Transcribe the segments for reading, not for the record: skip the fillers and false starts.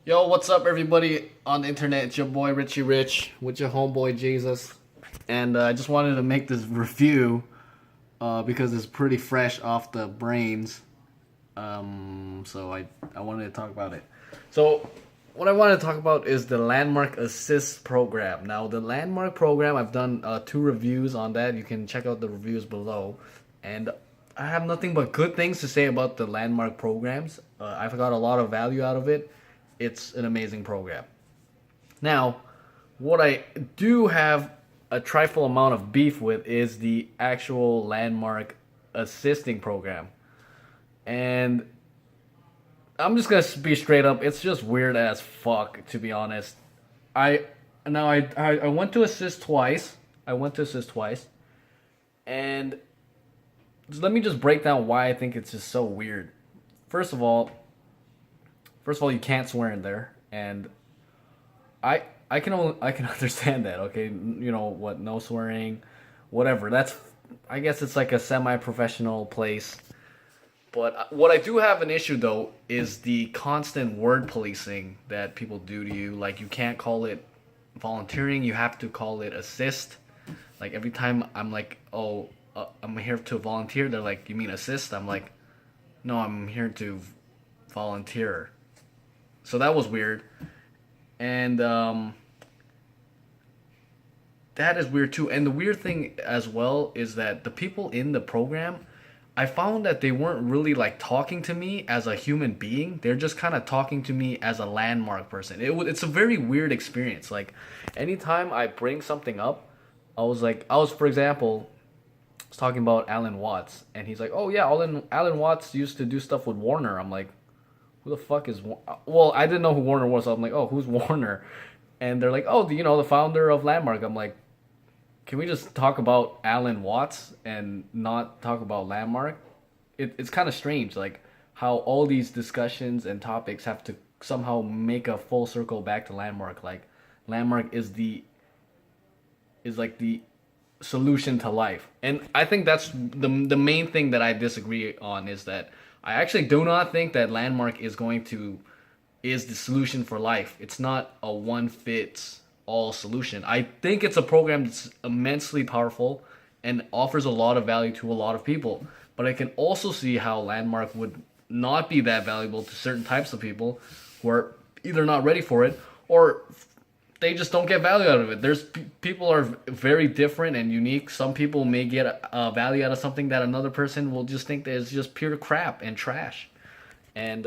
Yo, what's up, everybody on the internet? It's your boy Richie Rich with your homeboy Jesus, and I just wanted to make this review because it's pretty fresh off the brains. So I wanted to talk about it. So what I want to talk about is the Landmark Assist program. Now, the Landmark program, I've done two reviews on that. You can check out the reviews below, and I have nothing but good things to say about the Landmark programs. I've got a lot of value out of it. It's an amazing program. Now, what I do have a trifle amount of beef with is the actual Landmark assisting program. And I'm just gonna be straight up. It's just weird as fuck, to be honest. I I went to assist twice. And let me just break down why I think it's just so weird. First of all, you can't swear in there, and I can understand that. Okay, you know what? No swearing, whatever. That's I guess it's like a semi-professional place. But what I do have an issue though is the constant word policing that people do to you. Like you can't call it volunteering, you have to call it assist. Like every time I'm like, oh, I'm here to volunteer, they're like, you mean assist? I'm like, no, I'm here to volunteer. So that was weird, and that is weird too. And the weird thing as well is that the people in the program, I found that they weren't really like talking to me as a human being. They're just kind of talking to me as a landmark person. It's a very weird experience. Like anytime I bring something up, for example, I was talking about Alan Watts, and he's like, oh yeah, Alan Watts used to do stuff with Warner. I'm like, who the fuck is well, I didn't know who Warner was, so I'm like, oh, who's Warner? And they're like, oh, the founder of Landmark. I'm like, can we just talk about Alan Watts and not talk about Landmark? It's kind of strange, like how all these discussions and topics have to somehow make a full circle back to Landmark. Like Landmark is like the solution to life. And I think that's the main thing that I disagree on is that I actually do not think that Landmark is the solution for life. It's not a one fits all solution. I think it's a program that's immensely powerful and offers a lot of value to a lot of people. But I can also see how Landmark would not be that valuable to certain types of people who are either not ready for it or they just don't get value out of it. People are very different and unique. Some people may get value out of something that another person will just think that is just pure crap and trash. And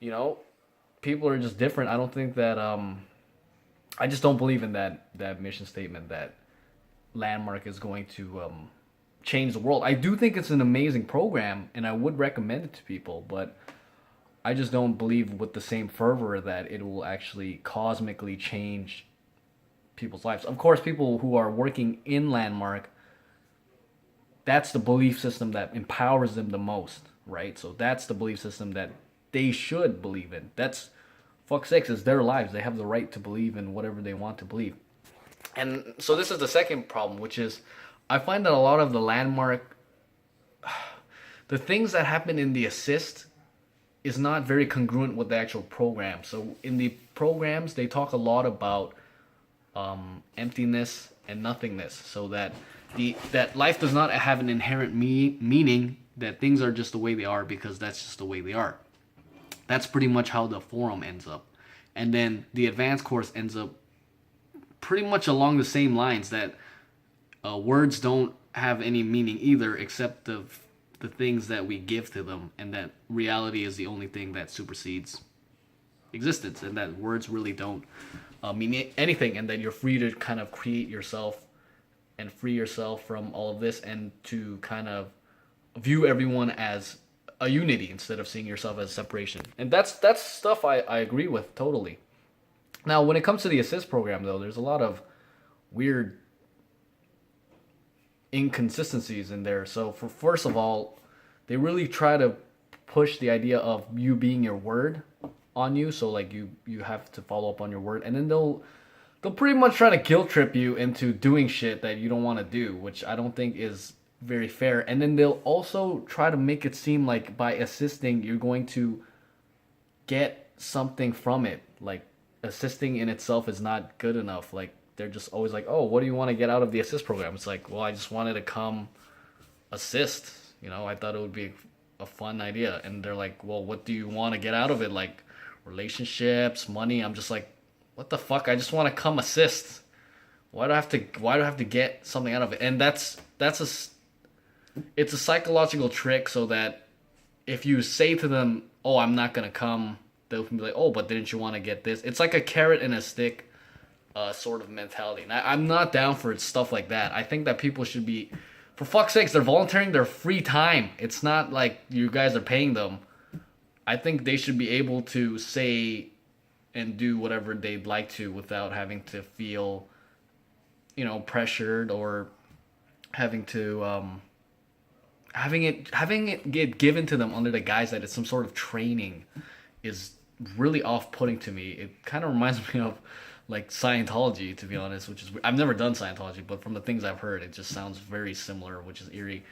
you know, people are just different. I don't think that I just don't believe in that mission statement that Landmark is going to change the world. I do think it's an amazing program, and I would recommend it to people, but I just don't believe with the same fervor that it will actually cosmically change people's lives. Of course, people who are working in Landmark, that's the belief system that empowers them the most, right? So that's the belief system that they should believe in. That's fuck sakes, it's their lives. They have the right to believe in whatever they want to believe. And so this is the second problem, which is I find that a lot of the Landmark, the things that happen in the assist is not very congruent with the actual program. So in the programs, they talk a lot about emptiness and nothingness, so that that life does not have an inherent meaning. That things are just the way they are because that's just the way they are. That's pretty much how the forum ends up, and then the advanced course ends up pretty much along the same lines. That words don't have any meaning either, except the things that we give to them, and that reality is the only thing that supersedes existence, and that words really don't mean anything, and that you're free to kind of create yourself and free yourself from all of this, and to kind of view everyone as a unity instead of seeing yourself as separation. And that's stuff I agree with totally. Now, when it comes to the assist program, though, there's a lot of weird inconsistencies in there. So for first of all, they really try to push the idea of you being your word on you. So like you have to follow up on your word, and then they'll pretty much try to guilt trip you into doing shit that you don't want to do, which I don't think is very fair. And then they'll also try to make it seem like by assisting you're going to get something from it. Like assisting in itself is not good enough. Like they're just always like, oh, what do you want to get out of the assist program? It's like, well, I just wanted to come assist. I thought it would be a fun idea. And they're like, well, what do you want to get out of it? Like relationships, money. I'm just like, what the fuck? I just want to come assist. Why do I have to get something out of it? And it's a psychological trick so that if you say to them, oh, I'm not going to come, they'll be like, oh, but didn't you want to get this? It's like a carrot and a stick sort of mentality. And I'm not down for stuff like that. I think that people should be, for fuck's sakes, they're volunteering their free time. It's not like you guys are paying them. I think they should be able to say and do whatever they'd like to without having to feel, pressured or having to having it get given to them under the guise that it's some sort of training is really off-putting to me. It kind of reminds me of like Scientology, to be honest, which is, I've never done Scientology, but from the things I've heard, it just sounds very similar, which is eerie.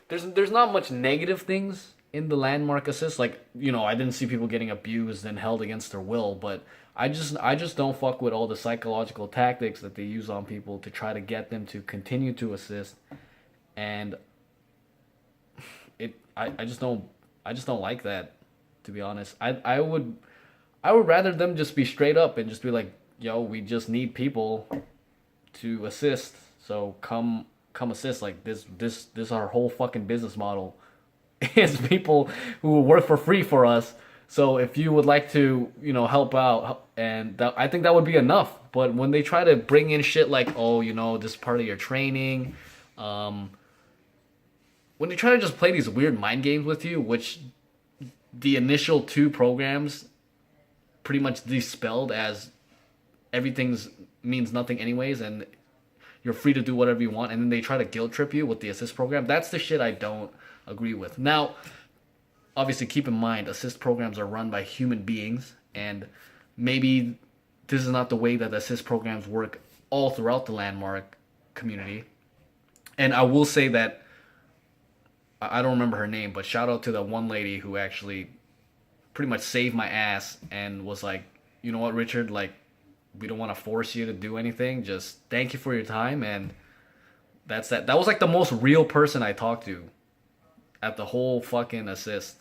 There's not much negative things in the landmark assist. Like, I didn't see people getting abused and held against their will, but I just don't fuck with all the psychological tactics that they use on people to try to get them to continue to assist. And I just don't like that, to be honest. I would rather them just be straight up and just be like, yo, we just need people to assist, so come assist. Like this our whole fucking business model is people who will work for free for us. So if you would like to, help out, and I think that would be enough. But when they try to bring in shit like, oh, this is part of your training, when they try to just play these weird mind games with you, which the initial 2 programs pretty much dispelled as everything's means nothing anyways, and you're free to do whatever you want, and then they try to guilt trip you with the assist program. That's the shit I don't agree with. Now, obviously, keep in mind, assist programs are run by human beings, and maybe this is not the way that assist programs work all throughout the landmark community. And I will say that, I don't remember her name, but shout out to the one lady who actually pretty much saved my ass and was like, you know what, Richard, like, we don't want to force you to do anything. Just thank you for your time. And that's that. That was like the most real person I talked to at the whole fucking assist.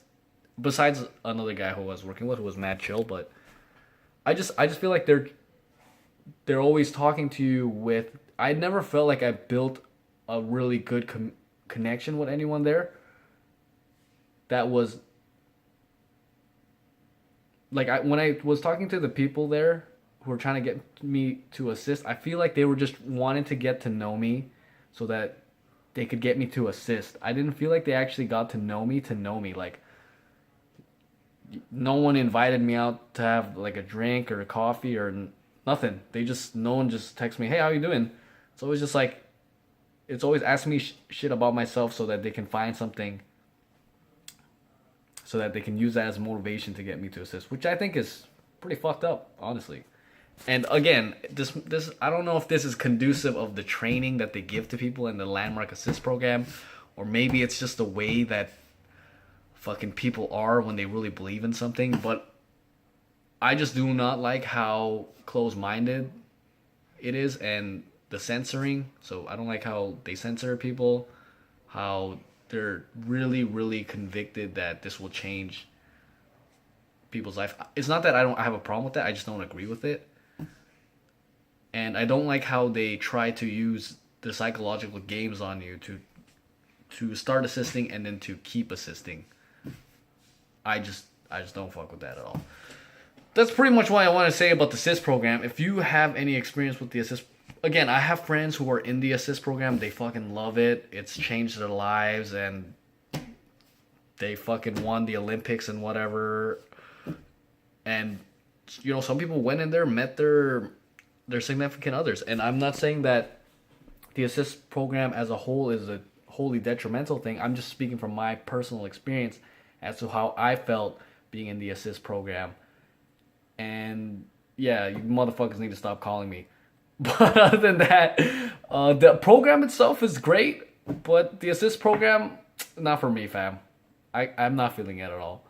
Besides another guy who I was working with who was mad chill, but I just feel like they're always talking to you with, I never felt like I built a really good connection with anyone there. That was like, when I was talking to the people there who were trying to get me to assist, I feel like they were just wanting to get to know me so that they could get me to assist. I didn't feel like they actually got to know me. Like, no one invited me out to have like a drink or a coffee or nothing. No one just texts me, hey, how you doing? It's always just like, it's always asking me shit about myself so that they can find something, so that they can use that as motivation to get me to assist, which I think is pretty fucked up, honestly. And again, this I don't know if this is conducive of the training that they give to people in the Landmark Assist program, or maybe it's just the way that fucking people are when they really believe in something, but I just do not like how close-minded it is, and the censoring. So I don't like how they censor people, how they're really, really convicted that this will change people's life. It's not that I have a problem with that, I just don't agree with it. And I don't like how they try to use the psychological games on you to start assisting and then to keep assisting. I just don't fuck with that at all. That's pretty much what I want to say about the assist program. If you have any experience with the assist, again, I have friends who are in the assist program. They fucking love it. It's changed their lives, and they fucking won the Olympics and whatever. And some people went in there, met their significant others. And I'm not saying that the assist program as a whole is a wholly detrimental thing. I'm just speaking from my personal experience as to how I felt being in the assist program. And yeah, you motherfuckers need to stop calling me. But other than that, the program itself is great, but the assist program, not for me, fam. I'm not feeling it at all.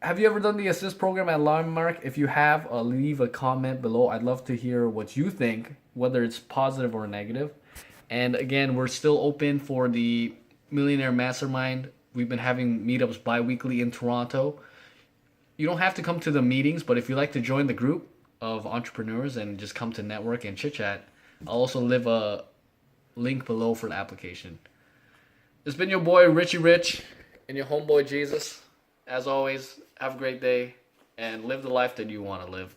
Have you ever done the assist program at Landmark? If you have, leave a comment below. I'd love to hear what you think, whether it's positive or negative. And again, we're still open for the Millionaire Mastermind. We've been having meetups bi-weekly in Toronto. You don't have to come to the meetings, but if you like to join the group of entrepreneurs and just come to network and chit chat, I'll also leave a link below for the application. It's been your boy Richie Rich and your homeboy Jesus. As always, have a great day and live the life that you want to live.